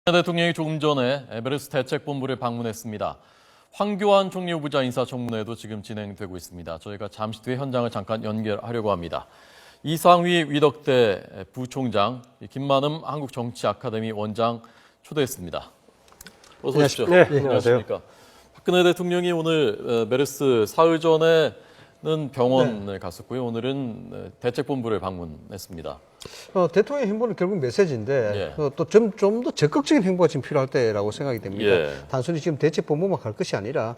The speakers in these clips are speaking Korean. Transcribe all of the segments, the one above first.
대통령이 조금 전에 에베레스트 대책본부를 방문했습니다. 황교안 총리 후보자 인사청문회도 지금 진행되고 있습니다. 저희가 잠시 뒤에 현장을 잠깐 연결하려고 합니다. 이상휘 위덕대 부총장, 김만음 한국정치아카데미 원장 초대했습니다. 어서 오십시오. 네, 안녕하세요. 박근혜 대통령이 오늘 에베레스트 사흘 전에는 병원을 갔었고요. 오늘은 대책본부를 방문했습니다. 대통령의 행보는 결국 메시지인데 예. 또 좀 더 적극적인 행보가 지금 필요할 때라고 생각이 됩니다. 예. 단순히 지금 대책본부만 갈 것이 아니라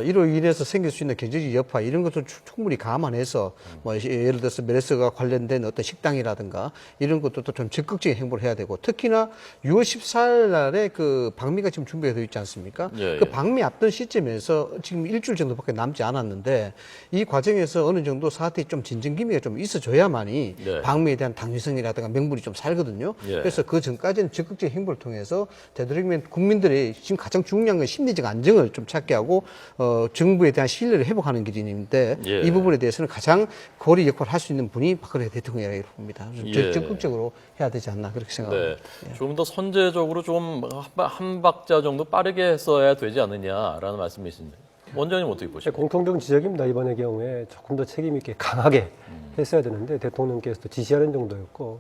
이로 인해서 생길 수 있는 경제적 여파 이런 것도 충분히 감안해서 뭐 예를 들어서 메르스가 관련된 어떤 식당이라든가 이런 것도 좀 적극적인 행보를 해야 되고 특히나 6월 14일 날에 그 방미가 지금 준비가 되어 있지 않습니까? 예, 그 예. 방미 앞둔 시점에서 지금 일주일 정도밖에 남지 않았는데 이 과정에서 어느 정도 사태에 좀 진정기미가 좀 있어줘야만이 네. 방미에 대한 당위성이라든가 명분이 좀 살거든요. 예. 그래서 그 전까지는 적극적인 행보를 통해서 되도록이면 국민들의 지금 가장 중요한 건 심리적 안정을 좀 찾게 하고 정부에 대한 신뢰를 회복하는 길인데 예. 이 부분에 대해서는 가장 고리 역할을 할 수 있는 분이 박근혜 대통령이라고 봅니다. 예. 적극적으로 해야 되지 않나 그렇게 생각합니다. 네, 조금 더 선제적으로 좀 한 박자 정도 빠르게 했어야 되지 않느냐라는 말씀이신데 원장님 어떻게 보십니까? 공통적 지적입니다. 이번의 경우에 조금 더 책임 있게 강하게 했어야 되는데 대통령께서도 지시하는 정도였고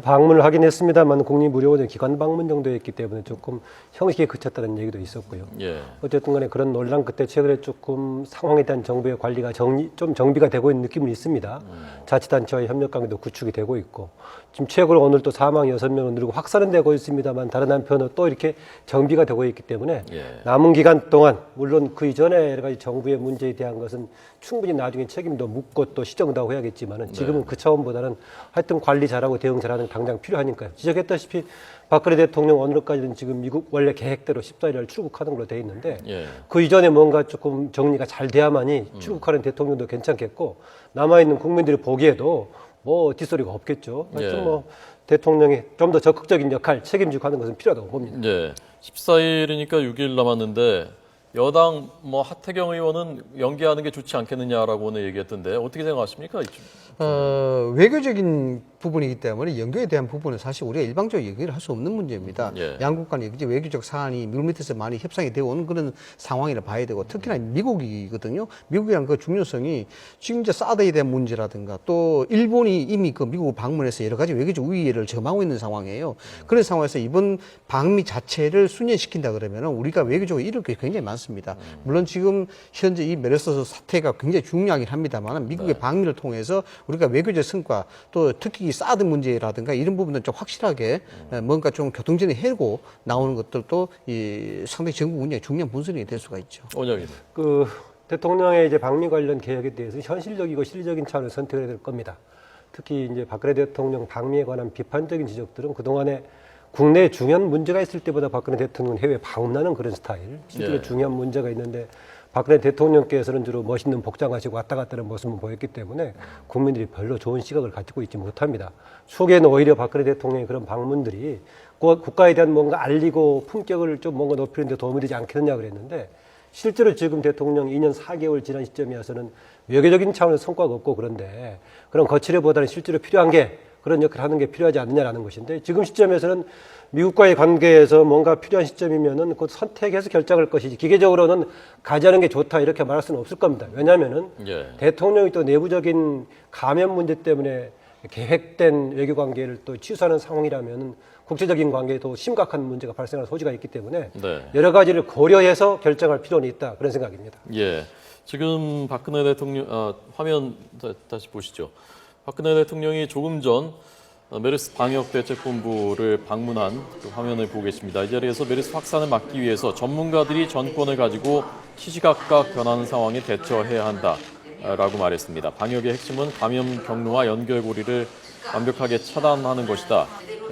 방문을 하긴 했습니다만 국립무료원의 기관 방문 정도였기 때문에 조금 형식에 그쳤다는 얘기도 있었고요. 예. 어쨌든 간에 그런 논란 끝에 최근에 조금 상황에 대한 정부의 관리가 좀 정비가 되고 있는 느낌은 있습니다. 자치단체와의 협력 관계도 구축이 되고 있고 지금 최근에 오늘 또 사망 6명을 누르고 확산은 되고 있습니다만 다른 한편으로 또 이렇게 정비가 되고 있기 때문에 예. 남은 기간 동안 물론 그 이전에 여러 가지 정부의 문제에 대한 것은 충분히 나중에 책임도 묻고 또 시정도 하고 해야겠지만은 지금은 그 차원보다는 하여튼 관리 잘하고 대응 잘하는 당장 필요하니까요. 지적했다시피 박근혜 대통령 오늘까지는 지금 미국 원래 계획대로 14일 날 출국하는 걸로 돼 있는데 예. 그 이전에 뭔가 조금 정리가 잘 돼야만이 출국하는 대통령도 괜찮겠고 남아있는 국민들이 보기에도 뭐 뒷소리가 없겠죠. 하여튼 예. 뭐 대통령이 좀 더 적극적인 역할 책임지고 하는 것은 필요하다고 봅니다. 네. 14일이니까 6일 남았는데 여당 뭐 하태경 의원은 연기하는 게 좋지 않겠느냐라고 오늘 얘기했던데 어떻게 생각하십니까? 외교적인 부분이기 때문에 연결에 대한 부분은 사실 우리가 일방적으로 얘기를 할 수 없는 문제입니다. 예. 양국 간의 외교적 사안이 물밑에서 많이 협상이 되어 오는 그런 상황이라 봐야 되고 특히나 미국이거든요. 미국이란 그 중요성이 지금 이제 사드에 대한 문제라든가 또 일본이 이미 그 미국을 방문해서 여러 가지 외교적 우위를 점하고 있는 상황이에요. 그런 상황에서 이번 방미 자체를 순연시킨다 그러면 우리가 외교적으로 잃을 게 굉장히 많습니다. 물론 지금 현재 이 메르스 사태가 굉장히 중요하긴 합니다만 미국의 방미를 통해서 우리가 외교적 성과 또 특히 이 사드 문제라든가 이런 부분은 좀 확실하게 뭔가 좀 교통전에 해고 나오는 것들도 이 상당히 전국 운영에 중요한 분수령이 될 수가 있죠. 원장님. 그 대통령의 이제 방미 관련 계획에 대해서 현실적이고 실질적인 차원을 선택해야 될 겁니다. 특히 이제 박근혜 대통령 방미에 관한 비판적인 지적들은 그동안에 국내에 중요한 문제가 있을 때보다 박근혜 대통령은 해외 방문하는 그런 스타일. 실제로 예. 중요한 문제가 있는데 박근혜 대통령께서는 주로 멋있는 복장하시고 왔다 갔다 하는 모습을 보였기 때문에 국민들이 별로 좋은 시각을 가지고 있지 못합니다. 추후에는 오히려 박근혜 대통령의 그런 방문들이 국가에 대한 뭔가 알리고 품격을 좀 뭔가 높이는 데 도움이 되지 않겠느냐 그랬는데 실제로 지금 대통령 2년 4개월 지난 시점이어서는 외교적인 차원에서 성과가 없고 그런데 그런 거칠애보다는 실제로 필요한 게 그런 역할을 하는 게 필요하지 않느냐라는 것인데 지금 시점에서는 미국과의 관계에서 뭔가 필요한 시점이면은 곧 선택해서 결정할 것이지 기계적으로는 가지하는 게 좋다 이렇게 말할 수는 없을 겁니다. 왜냐하면은 예. 대통령이 또 내부적인 감염 문제 때문에 계획된 외교 관계를 또 취소하는 상황이라면은 국제적인 관계에도 심각한 문제가 발생할 소지가 있기 때문에 네. 여러 가지를 고려해서 결정할 필요는 있다 그런 생각입니다. 예. 지금 박근혜 대통령 화면 다시 보시죠. 박근혜 대통령이 조금 전 메르스 방역대책본부를 방문한 그 화면을 보고 계십니다. 이 자리에서 메르스 확산을 막기 위해서 전문가들이 전권을 가지고 시시각각 변하는 상황에 대처해야 한다라고 말했습니다. 방역의 핵심은 감염 경로와 연결고리를 완벽하게 차단하는 것이다.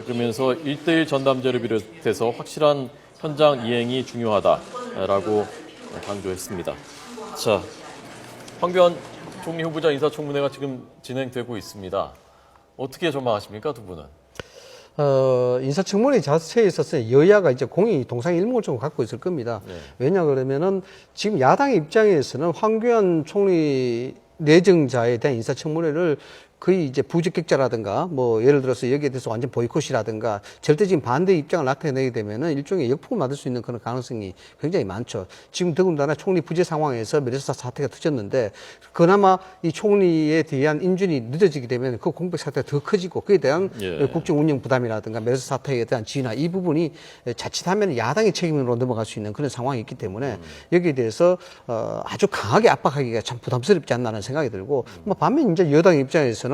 그러면서 1:1 전담제를 비롯해서 확실한 현장 이행이 중요하다라고 강조했습니다. 자, 황교안 총리 후보자 인사청문회가 지금 진행되고 있습니다. 어떻게 전망하십니까, 두 분은? 인사청문회 자체에 있어서 여야가 이제 공히 동상일목을 좀 갖고 있을 겁니다. 네. 왜냐 그러면은 지금 야당의 입장에서는 황교안 총리 내정자에 대한 인사청문회를 거의 이제 부적격자라든가 뭐 예를 들어서 여기에 대해서 완전 보이콧이라든가 절대적인 반대 입장을 나타내게 되면은 일종의 역풍을 맞을 수 있는 그런 가능성이 굉장히 많죠. 지금 더군다나 총리 부재 상황에서 메르스 사태가 터졌는데 그나마 이 총리에 대한 인준이 늦어지게 되면 그 공백 사태가 더 커지고 그에 대한 국정 운영 부담이라든가 메르스 사태에 대한 지위나 이 부분이 자칫하면 야당의 책임으로 넘어갈 수 있는 그런 상황이 있기 때문에 여기에 대해서 아주 강하게 압박하기가 참 부담스럽지 않나는 생각이 들고 뭐 반면 이제 여당 입장에서는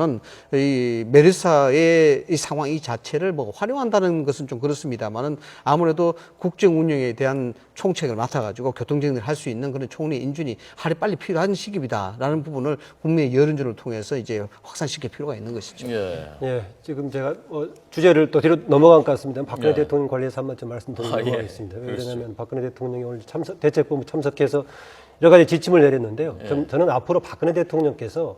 이 메르사의 이 상황 이 자체를 뭐 활용한다는 것은 좀 그렇습니다만은 아무래도 국정 운영에 대한 총책을 맡아가지고 교통정리를 할 수 있는 그런 총리 인준이 하루빨리 필요한 시기이다라는 부분을 국민의 여론전을 통해서 이제 확산시킬 필요가 있는 것이죠. 예, 지금 제가 주제를 또 뒤로 넘어간 것 같습니다. 박근혜 대통령 관련해서 한번 좀 말씀드리려고 하겠습니다. 왜냐하면 박근혜 대통령이 오늘 대책본부 참석해서 여러 가지 지침을 내렸는데요. 저는 앞으로 박근혜 대통령께서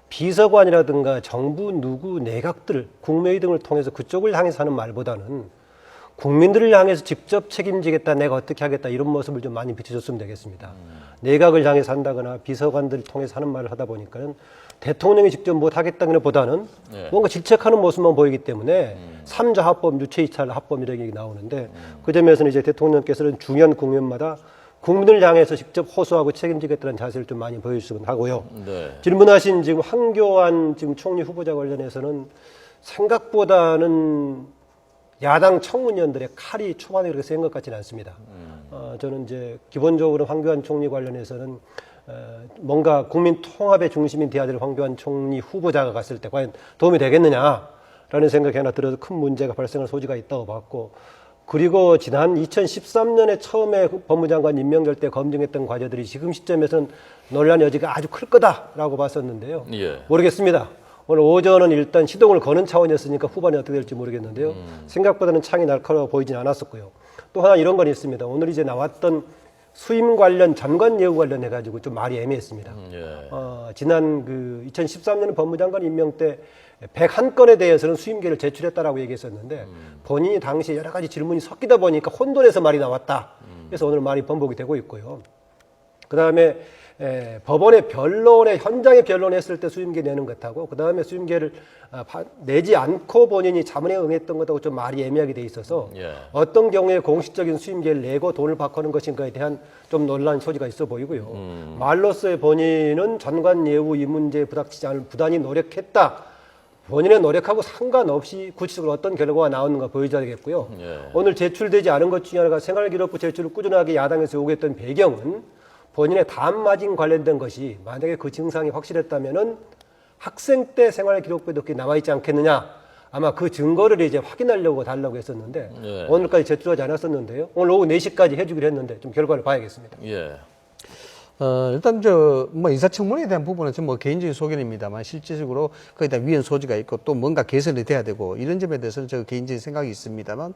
비서관이라든가 정부 누구 내각들 국무회의 등을 통해서 그쪽을 향해서 하는 말보다는 국민들을 향해서 직접 책임지겠다, 내가 어떻게 하겠다 이런 모습을 좀 많이 비춰줬으면 되겠습니다. 내각을 향해서 한다거나 비서관들을 통해서 하는 말을 하다 보니까는 대통령이 직접 못하겠다는 것보다는 뭔가 질책하는 모습만 보이기 때문에 삼자 합법, 유체이탈 합법 이런 얘기 나오는데 그 점에서는 이제 대통령께서는 중요한 국면마다 국민을 향해서 직접 호소하고 책임지겠다는 자세를 좀 많이 보여주시면 하고요. 질문하신 지금 황교안 지금 총리 후보자 관련해서는 생각보다는 야당 청문위원들의 칼이 초반에 그렇게 센 것 같지는 않습니다. 저는 이제 기본적으로 황교안 총리 관련해서는 뭔가 국민 통합의 중심인 돼야 될 황교안 총리 후보자가 갔을 때 과연 도움이 되겠느냐라는 생각이 하나 들어서 큰 문제가 발생할 소지가 있다고 봤고, 그리고 지난 2013년에 처음에 법무장관 임명될 때 검증했던 과제들이 지금 시점에서는 논란 여지가 아주 클 거다라고 봤었는데요. 모르겠습니다. 오늘 오전은 일단 시동을 거는 차원이었으니까 후반에 어떻게 될지 모르겠는데요. 생각보다는 창이 날카로워 보이진 않았었고요. 또 하나 이런 건 있습니다. 오늘 이제 나왔던 수임 관련 전관 예우 관련해 가지고 좀 말이 애매했습니다. 지난 그 2013년 법무장관 임명 때 101건에 대해서는 수임계를 제출했다라고 얘기했었는데 본인이 당시 여러 가지 질문이 섞이다 보니까 혼돈해서 말이 나왔다. 그래서 오늘 말이 번복이 되고 있고요. 그다음에 법원의 변론에 현장에 변론했을 때 수임계 내는 것하고 그다음에 수임계를 내지 않고 본인이 자문에 응했던 것하고 좀 말이 애매하게 돼 있어서 어떤 경우에 공식적인 수임계를 내고 돈을 바꾸는 것인가에 대한 좀 논란 소지가 있어 보이고요. 말로서의 본인은 전관 예우 이 문제에 부닥치지 않을 부단히 노력했다. 본인의 노력하고 상관없이 구체적으로 어떤 결과가 나오는가 보여줘야겠고요. 오늘 제출되지 않은 것 중에 하나가 생활기록부 제출을 꾸준하게 야당에서 요구했던 배경은 본인의 담마진 관련된 것이 만약에 그 증상이 확실했다면은 학생 때 생활기록부에도 그게 남아있지 않겠느냐. 아마 그 증거를 이제 확인하려고 달라고 했었는데 오늘까지 제출하지 않았었는데요. 오늘 오후 4시까지 해주기로 했는데 좀 결과를 봐야겠습니다. 일단 뭐 인사청문회에 대한 부분은 좀 뭐 개인적인 소견입니다만 실질적으로 거기다 위헌 소지가 있고 또 뭔가 개선이 돼야 되고 이런 점에 대해서는 저 개인적인 생각이 있습니다만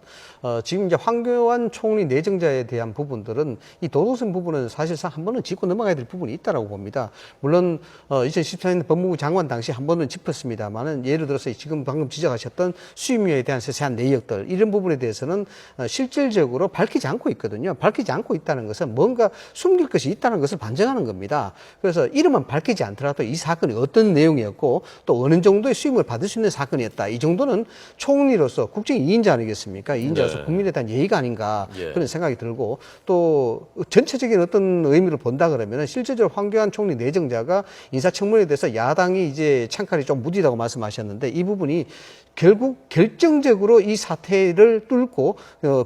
지금 이제 황교안 총리 내정자에 대한 부분들은 이 도덕성 부분은 사실상 한 번은 짚고 넘어가야 될 부분이 있다라고 봅니다. 물론 2014년 법무부 장관 당시 한 번은 짚었습니다만은 예를 들어서 지금 방금 지적하셨던 수임료에 대한 세세한 내역들 이런 부분에 대해서는 실질적으로 밝히지 않고 있거든요. 밝히지 않고 있다는 것은 뭔가 숨길 것이 있다는 것을 반증하는 겁니다. 그래서 이름은 밝히지 않더라도 이 사건이 어떤 내용이었고 또 어느 정도의 수임을 받을 수 있는 사건이었다. 이 정도는 총리로서 국정 2인자 아니겠습니까? 2인자로서 국민에 대한 예의가 아닌가 그런 생각이 들고 또 전체적인 어떤 의미를 본다 그러면 실제적으로 황교안 총리 내정자가 인사청문회에 대해서 야당이 이제 창칼이 좀 무디다고 말씀하셨는데 이 부분이 결국 결정적으로 이 사태를 뚫고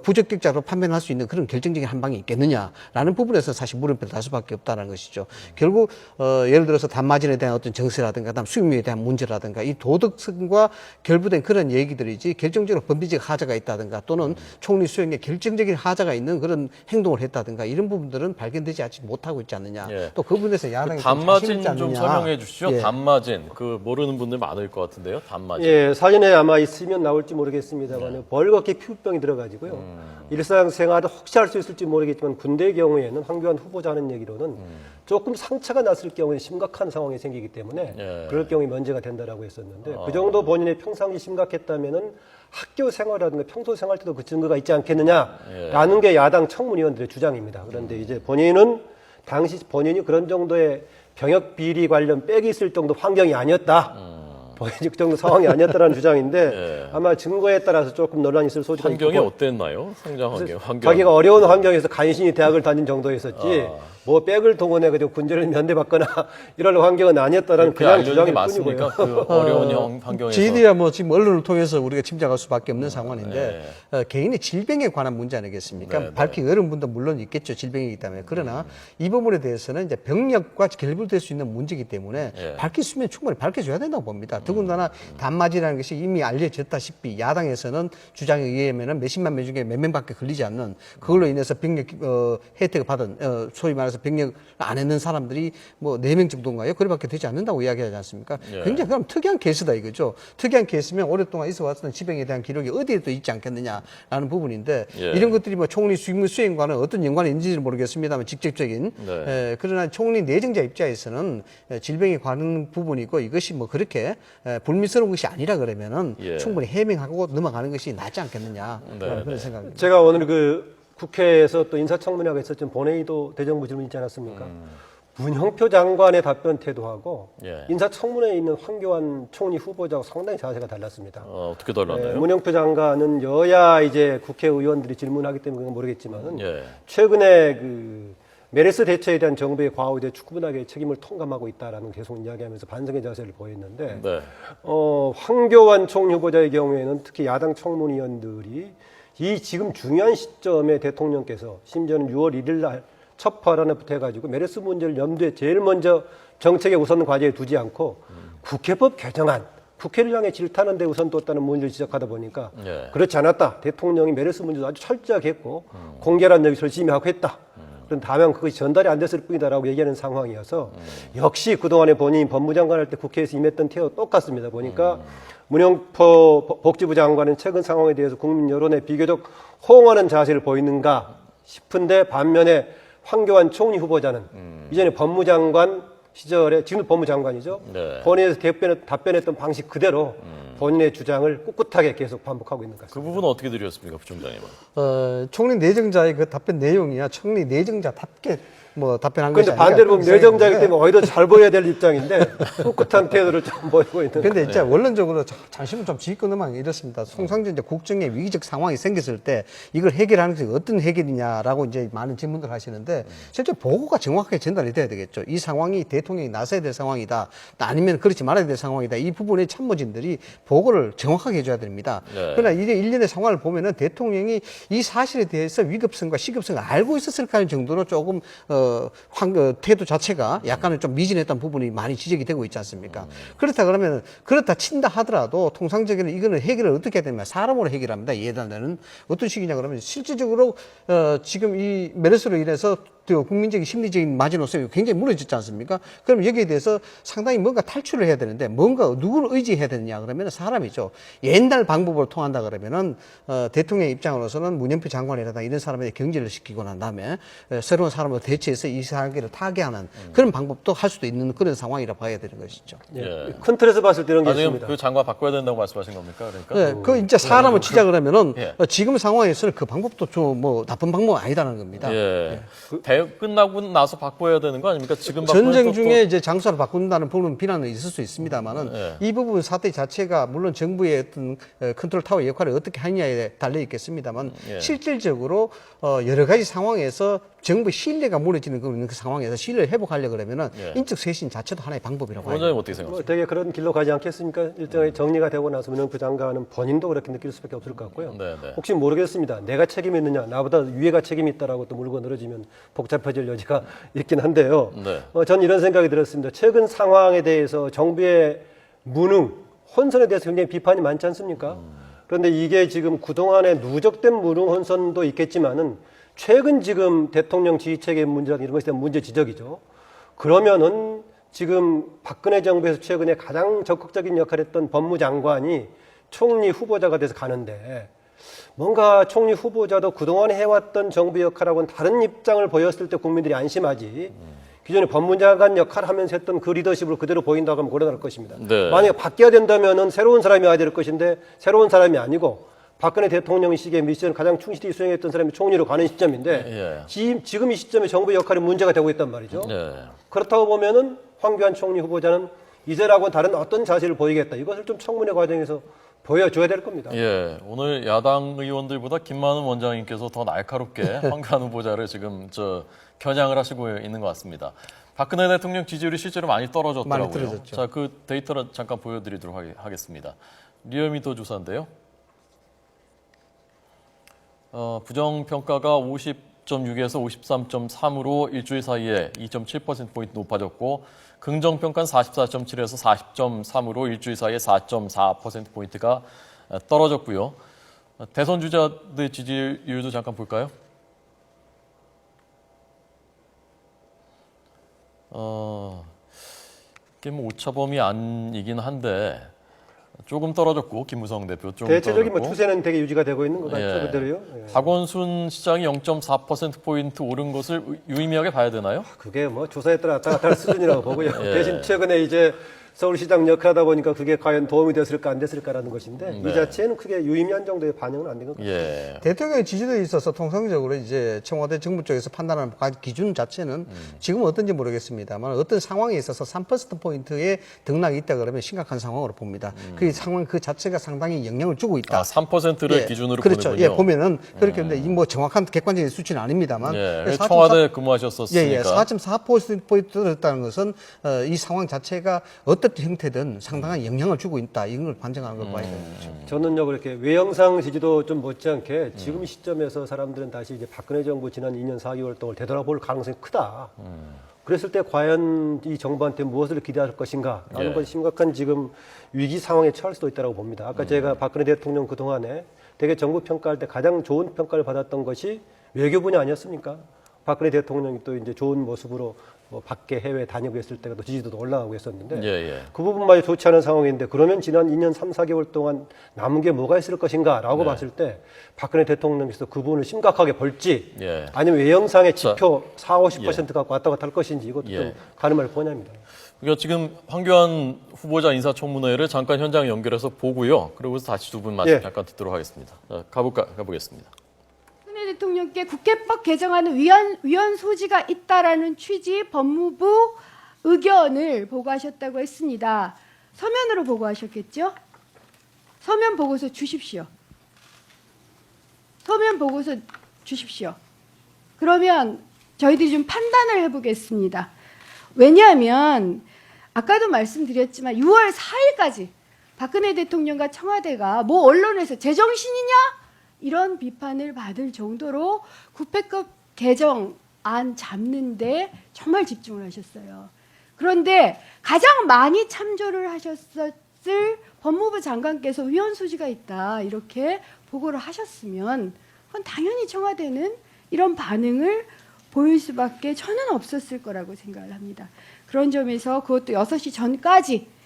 부적격자로 판명할 수 있는 그런 결정적인 한 방이 있겠느냐라는 부분에서 사실 물음표를 달 수밖에 없다는 것이죠. 결국 예를 들어서 단마진에 대한 어떤 정세라든가 그다음 수임료에 대한 문제라든가 이 도덕성과 결부된 그런 얘기들이지 결정적으로 법리적 하자가 있다든가 또는 총리 수행에 결정적인 하자가 있는 그런 행동을 했다든가 이런 부분들은 발견되지 아직 못하고 있지 않느냐. 또 그 부분에서 야당이 그 단마진 좀 설명해 주시죠. 단마진 그 모르는 분들 많을 것 같은데요. 단마진. 사진에 아마 있으면 나올지 모르겠습니다만 벌겋게 피부병이 들어가지고요. 일상생활도 혹시 할 수 있을지 모르겠지만 군대의 경우에는 황교안 후보자 하는 얘기로는 조금 상처가 났을 경우에 심각한 상황이 생기기 때문에 그럴 경우에 면제가 된다라고 했었는데 그 정도 본인의 평상시 심각했다면은 학교 생활이라든가 평소 생활 때도 그 증거가 있지 않겠느냐라는 게 야당 청문위원들의 주장입니다. 그런데 이제 본인은 당시 본인이 그런 정도의 병역 비리 관련 빽이 있을 정도 환경이 아니었다. 보여질 정도 상황이 아니었다는 주장인데 예. 아마 증거에 따라서 조금 논란이 있을 소지가 환경이 있고 어땠나요? 성장 환경. 자기가 어려운 환경에서 간신히 대학을 다닌 정도였었지 뭐 백을 동원해 가지고 군대를 면대받거나 이런 환경은 아니었다라는 그게 그냥 알려진 주장일 게 맞습니까? 뿐이고요. 그 어려운 환경에서. 저희들이야 뭐 지금 언론을 통해서 우리가 짐작할 수밖에 없는 상황인데 개인의 질병에 관한 문제 아니겠습니까? 네, 네. 밝히기 어려운 분도 물론 있겠죠. 질병이기 때문에. 그러나 이 부분에 대해서는 이제 병력과 결부될 수 있는 문제이기 때문에 예. 밝힐 수 있으면 충분히 밝혀줘야 된다고 봅니다. 더군다나 단맞이라는 것이 이미 알려졌다시피 야당에서는 주장에 의하면은 몇십만 명 중에 몇 명밖에 걸리지 않는 그걸로 인해서 병력 혜택을 받은 소위 말해서 병력 안 했는 사람들이 뭐 4명 정도인가요? 그래밖에 되지 않는다고 이야기하지 않습니까? 예. 굉장히 그럼 특이한 케이스다 이거죠. 특이한 케이스면 오랫동안 있어 왔던 질병에 대한 기록이 어디에 또 있지 않겠느냐라는 부분인데 예. 이런 것들이 뭐 총리 수행과는 어떤 연관이 있는지는 모르겠습니다만 직접적인 네. 그러나 총리 내정자 입장에서는 질병에 관한 부분이고 이것이 뭐 그렇게 불미스러운 것이 아니라 그러면은 예. 충분히 해명하고 넘어가는 것이 낫지 않겠느냐 네, 그런 생각입니다. 제가 오늘 그 국회에서 또 인사청문회가 있었던 본회의도 대정부 질문 있지 않았습니까? 문형표 장관의 답변 태도하고 예. 인사청문회에 있는 황교안 총리 후보자하고 상당히 자세가 달랐습니다. 어떻게 달랐나요? 문형표 장관은 여야 이제 국회의원들이 질문하기 때문에 그건 모르겠지만은 예. 최근에 그 메르스 대처에 대한 정부의 과오에 대해 충분하게 책임을 통감하고 있다라는 계속 이야기하면서 반성의 자세를 보였는데 네. 황교안 총리 후보자의 경우에는 특히 야당 청문위원들이 이 지금 중요한 시점에 대통령께서 심지어는 6월 1일 날 첫 발언부터 해가지고 메르스 문제를 염두에 제일 먼저 정책의 우선 과제에 두지 않고 국회법 개정안, 국회를 향해 질타하는 데 우선 뒀다는 문제를 지적하다 보니까 예. 그렇지 않았다. 대통령이 메르스 문제도 아주 철저하게 했고 공개란 얘기 열심히 하고 했다. 그런 다만 그것이 전달이 안 됐을 뿐이다라고 얘기하는 상황이어서 역시 그동안에 본인이 법무장관 할 때 국회에서 임했던 태도 똑같습니다. 보니까 문영표 복지부 장관은 최근 상황에 대해서 국민 여론에 비교적 호응하는 자세를 보이는가 싶은데 반면에 황교안 총리 후보자는 이전에 법무장관 시절에 지금도 법무장관이죠. 네. 본회의에서 답변했던 방식 그대로 본인의 주장을 꿋꿋하게 계속 반복하고 있는 것 같습니다. 그 부분은 어떻게 드렸습니까, 부총장님은? 총리 내정자의 그 답변 내용이야 총리 내정자답게 뭐 답변한 것이 그런데 아닌가 반대로 보면 그런 내정자이기 생각이 때문에 오히려 잘 보여야 될 입장인데 꿋꿋한 태도를 좀 보이고 있는. 근데 진짜 원론적으로 잠시만 좀 짚고 넘어가는 게 이렇습니다. 통상적인 이제 국정에 위기적 상황이 생겼을 때 이걸 해결하는 것이 어떤 해결이냐라고 이제 많은 질문들 하시는데 실제 보고가 정확하게 전달이 돼야 되겠죠. 이 상황이 대통령이 나서야 될 상황이다. 아니면 그렇지 말아야 될 상황이다. 이 부분에 참모진들이 보고를 정확하게 해줘야 됩니다. 네. 그러나 이제 일련의 상황을 보면은 대통령이 이 사실에 대해서 위급성과 시급성을 알고 있었을까 하는 정도로 조금 태도 자체가 약간은 좀 미진했던 부분이 많이 지적이 되고 있지 않습니까? 그렇다 그러면 그렇다 친다 하더라도 통상적인 이거는 해결을 어떻게 해야 되냐면 사람으로 해결합니다. 예단되는 어떤 식이냐 그러면 실질적으로 지금 이 메르스로 인해서 국민적인 심리적인 마지노선이 굉장히 무너졌지 않습니까? 그럼 여기에 대해서 상당히 뭔가 탈출을 해야 되는데 뭔가 누구를 의지해야 되느냐 그러면 사람이죠. 옛날 방법으로 통한다 그러면은 대통령 입장으로서는 문현표 장관이라든가 이런 사람에게 경질을 시키고 난 다음에 새로운 사람으로 대체해서 이 사람들을 타개하는 그런 방법도 할 수도 있는 그런 상황이라 봐야 되는 것이죠. 예. 큰 틀에서 봤을 때 이런 게 아니면 있습니다. 그 장관 바꿔야 된다고 말씀하신 겁니까? 그러니까? 네, 그 이제 사람을 치자 그러면은 예. 지금 상황에서는 그 방법도 좀 뭐 나쁜 방법 아니다는 겁니다. 예. 대회 끝나고 나서 바꿔야 되는 거 아닙니까? 지금 바꾸면 전쟁 또 중에 이제 장소를 바꾼다는 부분 비난은 있을 수 있습니다만은 예. 이 부분 사태 자체가 물론 정부의 어떤 컨트롤 타워 역할을 어떻게 하느냐에 달려 있겠습니다만 예. 실질적으로 여러 가지 상황에서 정부 신뢰가 무너지는 그 상황에서 신뢰를 회복하려고 그러면은 예. 인적 쇄신 자체도 하나의 방법이라고 봐요. 원장님 어떻게 생각하세요? 뭐 되게 그런 길로 가지 않겠습니까? 일정이 정리가 되고 나서 문영표 장관은 본인도 그렇게 느낄 수밖에 없을 것 같고요. 네, 네. 혹시 모르겠습니다. 내가 책임이 있느냐, 나보다 위에가 책임이 있다라고 또 물고 늘어지면 복잡해질 여지가 있긴 한데요. 네. 전 이런 생각이 들었습니다. 최근 상황에 대해서 정부의 무능, 혼선에 대해서 굉장히 비판이 많지 않습니까? 그런데 이게 지금 그동안에 누적된 무능 혼선도 있겠지만은 최근 지금 대통령 지휘체계 문제라든가 이런 것에 대한 문제 지적이죠. 그러면은 지금 박근혜 정부에서 최근에 가장 적극적인 역할을 했던 법무장관이 총리 후보자가 돼서 가는데 뭔가 총리 후보자도 그동안 해왔던 정부 역할하고는 다른 입장을 보였을 때 국민들이 안심하지. 기존에 법무장관 역할을 하면서 했던 그 리더십을 그대로 보인다고 하면 곤란할 것입니다. 네. 만약에 바뀌어야 된다면은 새로운 사람이 와야 될 것인데 새로운 사람이 아니고 박근혜 대통령 시기에 미션을 가장 충실히 수행했던 사람이 총리로 가는 시점인데 지금 이 시점에 정부 역할이 문제가 되고 있단 말이죠. 네. 그렇다고 보면은 황교안 총리 후보자는 이전하고는 다른 어떤 자세를 보이겠다. 이것을 좀 청문회 과정에서 보여줘야 될 겁니다. 예, 오늘 야당 의원들보다 김만은 원장님께서 더 날카롭게 황교안 후보자를 지금 겨냥을 하시고 있는 것 같습니다. 박근혜 대통령 지지율이 실제로 많이 떨어졌더라고요. 많이 떨어졌죠. 자, 그 데이터를 잠깐 보여드리도록 하겠습니다. 리얼미터 조사인데요. 부정평가가 50.6에서 53.3으로 일주일 사이에 2.7%포인트 높아졌고 긍정평가는 44.7에서 40.3으로 일주일 사이에 4.4%포인트가 떨어졌고요. 대선 주자들 지지율도 잠깐 볼까요? 이게 뭐 오차범위 안이긴 한데 조금 떨어졌고 김무성 대표 좀 대체적인 떨어졌고. 추세는 되게 유지가 되고 있는 것 같죠, 예. 그대로요. 예. 박원순 시장이 0.4%포인트 오른 것을 유의미하게 봐야 되나요? 그게 뭐 조사에 따라 왔다 갔다 할 수준이라고 보고요. 예. 대신 최근에 이제 서울시장 역할하다 보니까 그게 과연 도움이 됐을까 안 됐을까라는 것인데 네. 이 자체는 크게 유의미한 정도의 반영은 안 된 것 같아요. 예. 대통령의 지지도에 있어서 통상적으로 이제 청와대 정부 쪽에서 판단하는 기준 자체는 지금은 어떤지 모르겠습니다만 어떤 상황에 있어서 3%포인트의 등락이 있다 그러면 심각한 상황으로 봅니다. 그 상황 그 자체가 상당히 영향을 주고 있다. 3%를 예, 기준으로 그렇죠. 보는군요. 예, 보면은 그렇게 근데 뭐 정확한 객관적인 수치는 아닙니다만 예, 4.4 청와대 근무하셨었으니까. 예, 4.4%포인트였다는 것은 이 상황 자체가 어떤 형태든 상당한 영향을 주고 있다. 이런 걸 반증하는 걸 봐야 되죠. 저는요 그렇게 외형상 지지도 좀 못지않게 지금 시점에서 사람들은 다시 이제 박근혜 정부 지난 2년 4개월 동안 되돌아볼 가능성이 크다. 그랬을 때 과연 이 정부한테 무엇을 기대할 것인가 라는 예. 것이 심각한 지금 위기 상황에 처할 수도 있다고 봅니다. 아까 제가 박근혜 대통령 그동안에 되게 정부 평가할 때 가장 좋은 평가를 받았던 것이 외교 분야 아니었습니까? 박근혜 대통령이 또 이제 좋은 모습으로 뭐 밖에 해외 다니고 있을 때가 또 지지도도 올라가고 했었는데 예, 예. 그 부분마저 좋지 않은 상황인데 그러면 지난 2년 3, 4개월 동안 남은 게 뭐가 있을 것인가라고 봤을 때 박근혜 대통령께서 그 부분을 심각하게 볼지 예. 아니면 외형상의 지표 4, 50% 갖고 왔다 갔다 할 것인지 이것도 예. 좀 가늠할 뻔합니다. 그러니까 지금 황교안 후보자 인사청문회를 잠깐 현장 연결해서 보고요. 그리고 다시 두 분 말씀 예. 잠깐 듣도록 하겠습니다. 자, 가보겠습니다. 박근혜 대통령께 국회법 개정하는 위헌 소지가 있다라는 취지 법무부 의견을 보고하셨다고 했습니다. 서면으로 보고하셨겠죠? 서면 보고서 주십시오. 서면 보고서 주십시오. 그러면 저희들이 좀 판단을 해보겠습니다. 왜냐하면 아까도 말씀드렸지만 6월 4일까지 박근혜 대통령과 청와대가 뭐 언론에서 제정신이냐? 이런 비판을 받을 정도로 국회법 개정안 잡는데 정말 집중을 하셨어요. 그런데 가장 많이 참조를 하셨을 법무부 장관께서 위헌 소지가 있다 이렇게 보고를 하셨으면 그건 당연히 청와대는 이런 반응을 보일 수밖에 저는 없었을 거라고 생각을 합니다. 그런 점에서 그것도 6시 전까지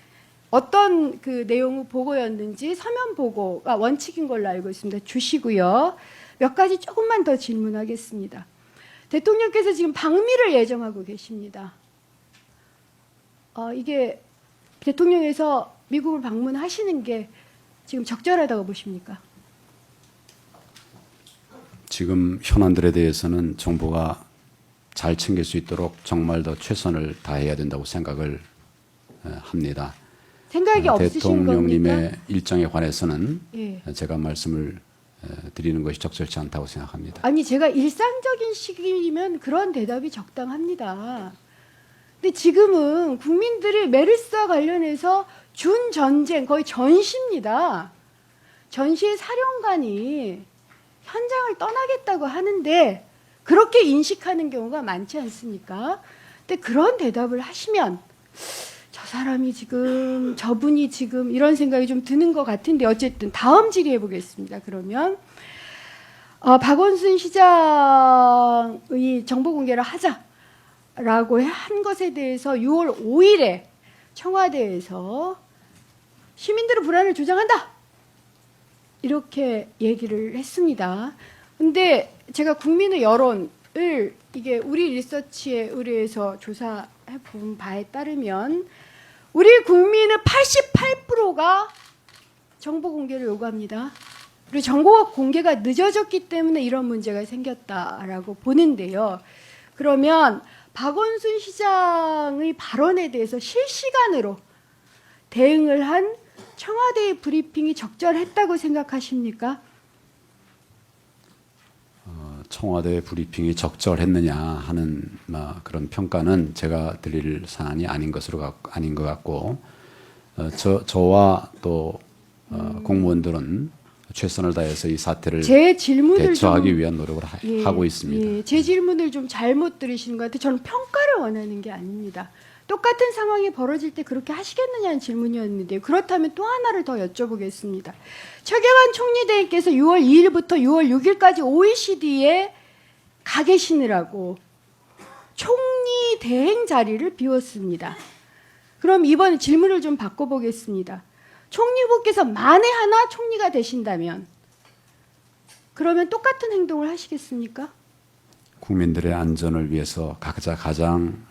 어떤 그 내용의 보고였는지 서면 보고가 원칙인 걸로 알고 있습니다. 주시고요. 몇 가지 조금만 더 질문하겠습니다. 대통령께서 지금 방미를 예정하고 계십니다. 이게 대통령에서 미국을 방문하시는 게 지금 적절하다고 보십니까? 지금 현안들에 대해서는 정부가 잘 챙길 수 있도록 정말 더 최선을 다해야 된다고 생각을 합니다. 생각이 없으신 대통령님의 겁니까? 일정에 관해서는 예. 제가 말씀을 드리는 것이 적절치 않다고 생각합니다. 아니 제가 일상적인 시기면 그런 대답이 적당합니다. 근데 지금은 국민들이 메르스와 관련해서 준전쟁 거의 전시입니다. 전시의 사령관이 현장을 떠나겠다고 하는데 그렇게 인식하는 경우가 많지 않습니까? 근데 그런 대답을 하시면 저 사람이 지금 저분이 지금 이런 생각이 좀 드는 것 같은데 어쨌든 다음 질의해 보겠습니다. 그러면 박원순 시장의 정보 공개를 하자라고 한 것에 대해서 6월 5일에 청와대에서 시민들의 불안을 조장한다 이렇게 얘기를 했습니다. 근데 제가 국민의 여론을 이게 우리 리서치에 의뢰해서 조사해 본 바에 따르면 우리 국민의 88%가 정보 공개를 요구합니다. 그리고 정보 공개가 늦어졌기 때문에 이런 문제가 생겼다라고 보는데요. 그러면 박원순 시장의 발언에 대해서 실시간으로 대응을 한 청와대의 브리핑이 적절했다고 생각하십니까? 청와대 브리핑이 적절했느냐 하는 그런 평가는 제가 드릴 사안이 아닌 것 같고 저와 또 공무원들은 최선을 다해서 이 사태를 제 질문을 대처하기 위한 노력을 하고 있습니다. 예, 제 질문을 좀 잘못 들으시는 것 같아요. 저는 평가를 원하는 게 아닙니다. 똑같은 상황이 벌어질 때 그렇게 하시겠느냐는 질문이었는데요. 그렇다면 또 하나를 더 여쭤보겠습니다. 최경환 총리 대행께서 6월 2일부터 6월 6일까지 OECD에 가 계시느라고 총리 대행 자리를 비웠습니다. 그럼 이번에 질문을 좀 바꿔보겠습니다. 총리 후보께서 만에 하나 총리가 되신다면 그러면 똑같은 행동을 하시겠습니까? 국민들의 안전을 위해서 각자 가장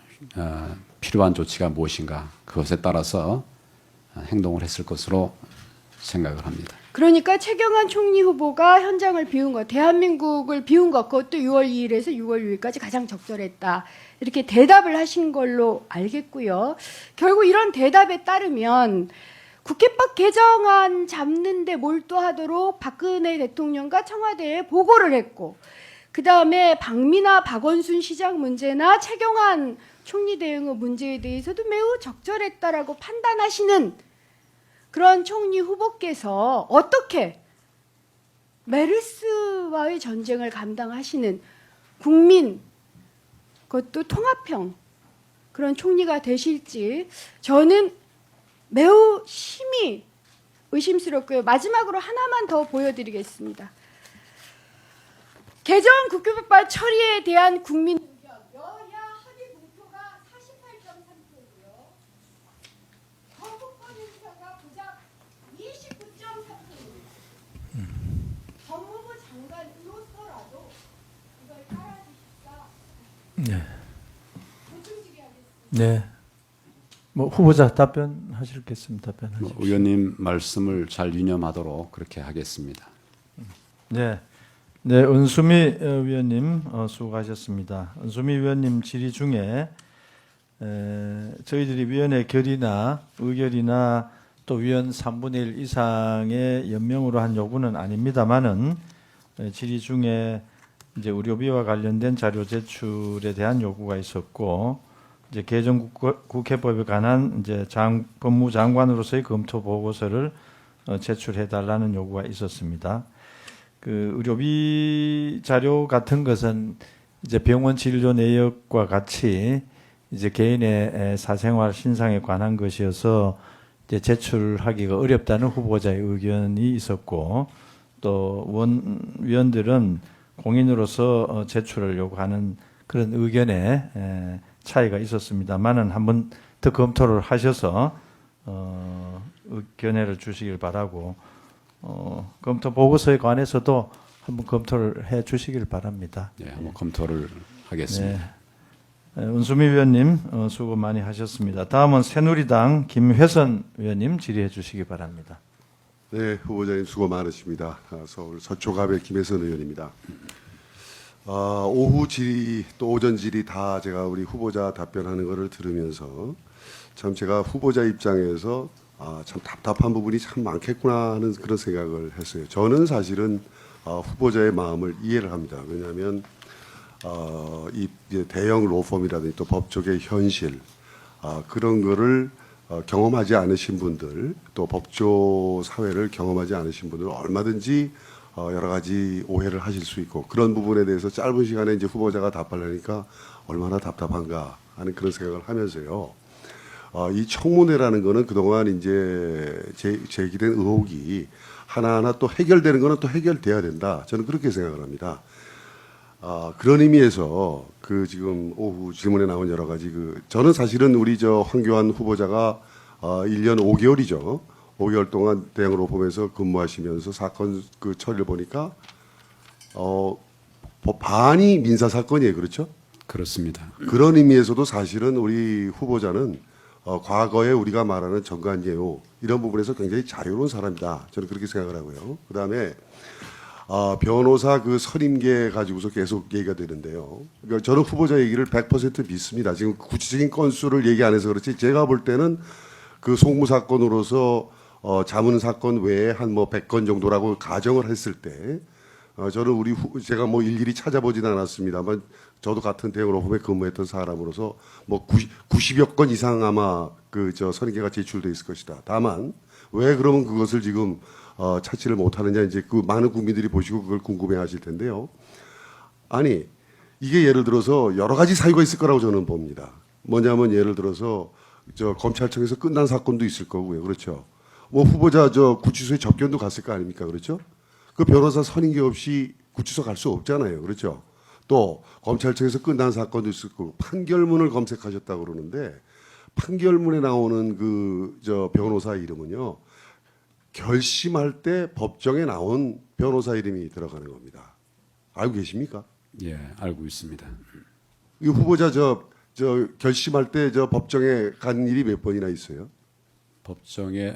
필요한 조치가 무엇인가 그것에 따라서 행동을 했을 것으로 생각을 합니다. 그러니까 최경환 총리 후보가 현장을 비운 것, 대한민국을 비운 것, 그것도 6월 2일에서 6월 6일까지 가장 적절했다. 이렇게 대답을 하신 걸로 알겠고요. 결국 이런 대답에 따르면 국회법 개정안 잡는데 몰두하도록 박근혜 대통령과 청와대에 보고를 했고, 그 다음에 박미나 박원순 시장 문제나 최경환 총리 대응의 문제에 대해서도 매우 적절했다라고 판단하시는 그런 총리 후보께서 어떻게 메르스와의 전쟁을 감당하시는 국민, 그것도 통합형 그런 총리가 되실지 저는 매우 심히 의심스럽고요. 마지막으로 하나만 더 보여드리겠습니다. 개정 국회법안 처리에 대한 국민 의견 여야 합의 공표가 48.3%고요. 거부권 의사가 고작 29.4%입니다. 법무부 장관으로서라도 이걸 따라주실까? 네. 보충질의하겠습니다. 네. 뭐 후보자 답변하시겠습니다. 답변하십시오. 의원님 말씀을 잘 유념하도록 그렇게 하겠습니다. 네. 네, 은수미 위원님 수고하셨습니다. 은수미 위원님 질의 중에 저희들이 위원회 결의나 의결이나 또 위원 3분의 1 이상의 연명으로 한 요구는 아닙니다만은 질의 중에 이제 의료비와 관련된 자료 제출에 대한 요구가 있었고 이제 개정 국회법에 관한 이제 법무장관으로서의 검토 보고서를 제출해 달라는 요구가 있었습니다. 그 의료비 자료 같은 것은 이제 병원 진료 내역과 같이 이제 개인의 사생활 신상에 관한 것이어서 이제 제출하기가 어렵다는 후보자의 의견이 있었고 또 위원들은 공인으로서 제출을 요구하는 그런 의견에 차이가 있었습니다만은 한번 더 검토를 하셔서 견해를 주시길 바라고 검토 보고서에 관해서도 한번 검토를 해 주시길 바랍니다. 네, 한번 검토를 하겠습니다. 네. 은수미 위원님 수고 많이 하셨습니다. 다음은 새누리당 김회선 위원님 질의해 주시기 바랍니다. 네, 후보자님 수고 많으십니다. 서울 서초갑의 김혜선 의원입니다. 오후 질의 또 오전 질의 다 제가 우리 후보자 답변하는 것을 들으면서 참 제가 후보자 입장에서 참 답답한 부분이 참 많겠구나 하는 그런 생각을 했어요. 저는 사실은 후보자의 마음을 이해를 합니다. 왜냐하면 이 대형 로펌이라든지 또 법조계 현실 그런 거를 경험하지 않으신 분들 또 법조 사회를 경험하지 않으신 분들은 얼마든지 여러 가지 오해를 하실 수 있고 그런 부분에 대해서 짧은 시간에 이제 후보자가 답하려니까 얼마나 답답한가 하는 그런 생각을 하면서요. 이 청문회라는 거는 그동안 이제 제기된 의혹이 하나하나 또 해결되는 거는 또 해결돼야 된다. 저는 그렇게 생각을 합니다. 그런 의미에서 그 지금 오후 질문에 나온 여러 가지 저는 사실은 우리 황교안 후보자가 1년 5개월이죠. 5개월 동안 대형 로펌에서 근무하시면서 사건 처리를 보니까 반이 민사 사건이에요, 그렇죠? 그렇습니다. 그런 의미에서도 사실은 우리 후보자는 과거에 우리가 말하는 정관예우 이런 부분에서 굉장히 자유로운 사람이다. 저는 그렇게 생각을 하고요. 그다음에 변호사 선임계 가지고서 계속 얘기가 되는데요. 그러니까 저는 후보자 얘기를 100% 믿습니다. 지금 구체적인 건수를 얘기 안 해서 그렇지 제가 볼 때는 그 송무 사건으로서 자문 사건 외에 한 뭐 100건 정도라고 가정을 했을 때 저는 제가 뭐 일일이 찾아보진 않았습니다만 저도 같은 대형로펌에 근무했던 사람으로서 뭐 90여 건 이상 아마 선임계가 제출돼 있을 것이다. 다만 왜 그러면 그것을 지금 찾지를 못하느냐 이제 그 많은 국민들이 보시고 그걸 궁금해하실 텐데요. 아니 이게 예를 들어서 여러 가지 사유가 있을 거라고 저는 봅니다. 뭐냐면 예를 들어서 검찰청에서 끝난 사건도 있을 거고요. 그렇죠. 뭐 후보자 구치소에 접견도 갔을 거 아닙니까? 그렇죠. 그 변호사 선임계 없이 구치소 갈 수 없잖아요. 그렇죠. 또 검찰청에서 끝난 사건도 있을 거고 판결문을 검색하셨다고 그러는데 판결문에 나오는 변호사 이름은요. 결심할 때 법정에 나온 변호사 이름이 들어가는 겁니다. 알고 계십니까? 예, 알고 있습니다. 이 후보자 결심할 때 법정에 간 일이 몇 번이나 있어요? 법정에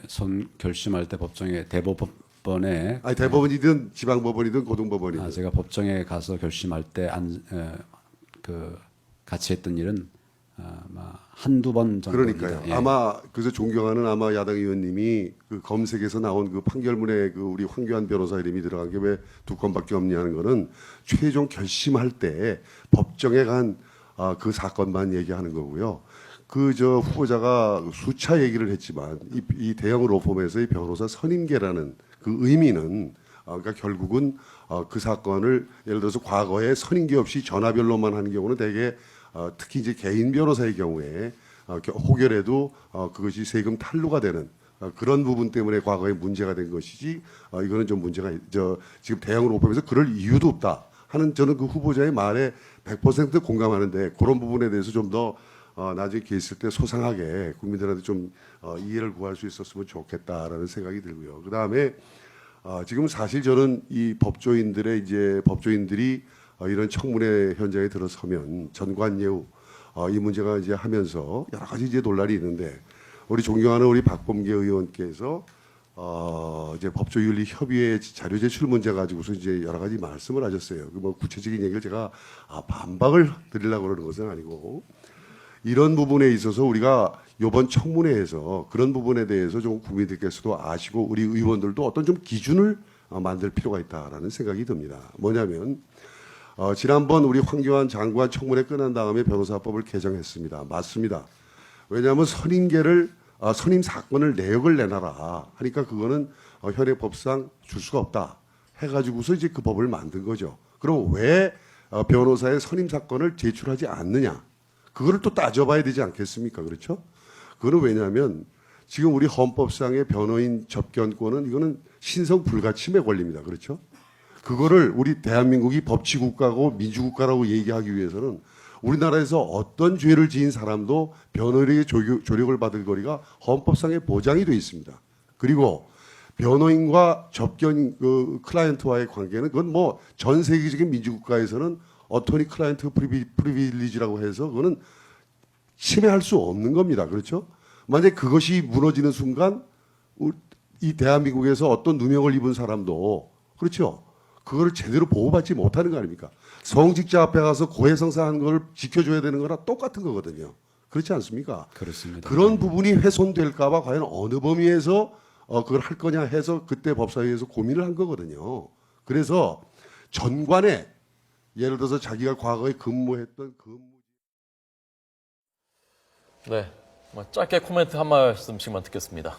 결심할 때 법정에 대법원에 아니 대법원이든 지방법원이든 고등법원이든. 제가 법정에 가서 결심할 때 같이 했던 일은 아마 한두 번 정도입니다. 그러니까요. 예. 아마 그래서 존경하는 아마 야당 의원님이 그 검색에서 나온 그 판결문에 우리 황교안 변호사 이름이 들어간 게 왜 2건밖에 없냐는 거는 최종 결심할 때 법정에 간 그 사건만 얘기하는 거고요. 후보자가 수차 얘기를 했지만 이 대형 로펌에서의 변호사 선임계라는 그 의미는 그러니까 결국은 그 사건을 예를 들어서 과거에 선임계 없이 전화별로만 하는 경우는 대개 특히 이제 개인 변호사의 경우에 혹여라도 그것이 세금 탈루가 되는 그런 부분 때문에 과거에 문제가 된 것이지 이거는 좀 문제가 지금 대형 로펌에서 그럴 이유도 없다 하는 저는 그 후보자의 말에 100% 공감하는데 그런 부분에 대해서 좀 더 나중에 기회 있을 때 소상하게 국민들한테 좀 이해를 구할 수 있었으면 좋겠다라는 생각이 들고요. 그 다음에 지금 사실 저는 이 법조인들이 이런 청문회 현장에 들어서면 전관예우 이 문제가 이제 하면서 여러 가지 이제 논란이 있는데 우리 존경하는 우리 박범계 의원께서 이제 법조윤리협의회 자료 제출 문제 가지고서 이제 여러 가지 말씀을 하셨어요. 뭐 구체적인 얘기를 제가 반박을 드리려고 그러는 것은 아니고 이런 부분에 있어서 우리가 이번 청문회에서 그런 부분에 대해서 좀 국민들께서도 아시고 우리 의원들도 어떤 좀 기준을 만들 필요가 있다라는 생각이 듭니다. 뭐냐면 지난번 우리 황교안 장관 청문회 끝난 다음에 변호사법을 개정했습니다. 맞습니다. 왜냐하면 선임 사건을 내역을 내놔라 하니까 그거는 현행 법상 줄 수가 없다 해가지고서 이제 그 법을 만든 거죠. 그럼 왜 변호사의 선임 사건을 제출하지 않느냐? 그거를 또 따져봐야 되지 않겠습니까? 그렇죠? 그거는 왜냐하면 지금 우리 헌법상의 변호인 접견권은 이거는 신성 불가침에 걸립니다. 그렇죠? 그거를 우리 대한민국이 법치국가고 민주국가라고 얘기하기 위해서는 우리나라에서 어떤 죄를 지은 사람도 변호인에게 조력을 받을 거리가 헌법상에 보장이 되어 있습니다. 그리고 변호인과 접견 클라이언트와의 관계는 그건 뭐 전 세계적인 민주국가에서는 어토니 클라이언트 프리빌리지라고 해서 그거는 침해할 수 없는 겁니다. 그렇죠? 만약에 그것이 무너지는 순간 이 대한민국에서 어떤 누명을 입은 사람도 그렇죠? 그거를 제대로 보호받지 못하는 거 아닙니까? 성직자 앞에 가서 고해성사하는 걸 지켜줘야 되는 거랑 똑같은 거거든요. 그렇지 않습니까? 그렇습니다. 그런 부분이 훼손될까 봐 과연 어느 범위에서 그걸 할 거냐 해서 그때 법사위에서 고민을 한 거거든요. 그래서 전관에 예를 들어서 자기가 과거에 근무했던 네, 짧게 코멘트 한 말씀씩만 듣겠습니다.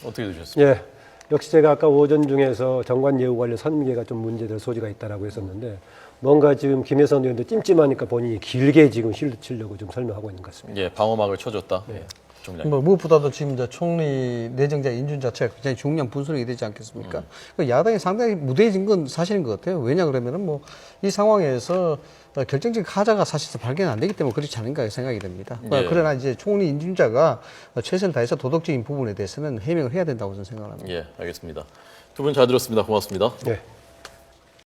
어떻게 되셨습니까? 예. 역시 제가 아까 오전 중에서 정관예우 관련 선임계가 좀 문제될 소지가 있다라고 했었는데 뭔가 지금 김혜선 의원도 찜찜하니까 본인이 길게 지금 실드 치려고 좀 설명하고 있는 것 같습니다. 예, 방어막을 쳐줬다. 예, 총장님. 뭐 무엇보다도 지금 이제 총리 내정자 인준 자체가 굉장히 중요한 분수령이 되지 않겠습니까? 그 야당이 상당히 무대해진 건 사실인 것 같아요. 왜냐 그러면은 뭐 이 상황에서 결정적인 하자가 사실상 발견 안 되기 때문에 그렇지 않은가 생각이 됩니다. 예. 그러나 이제 총리 인준자가 최선을 다해서 도덕적인 부분에 대해서는 해명을 해야 된다고 저는 생각합니다. 예, 알겠습니다. 두 분 잘 들었습니다. 고맙습니다. 네.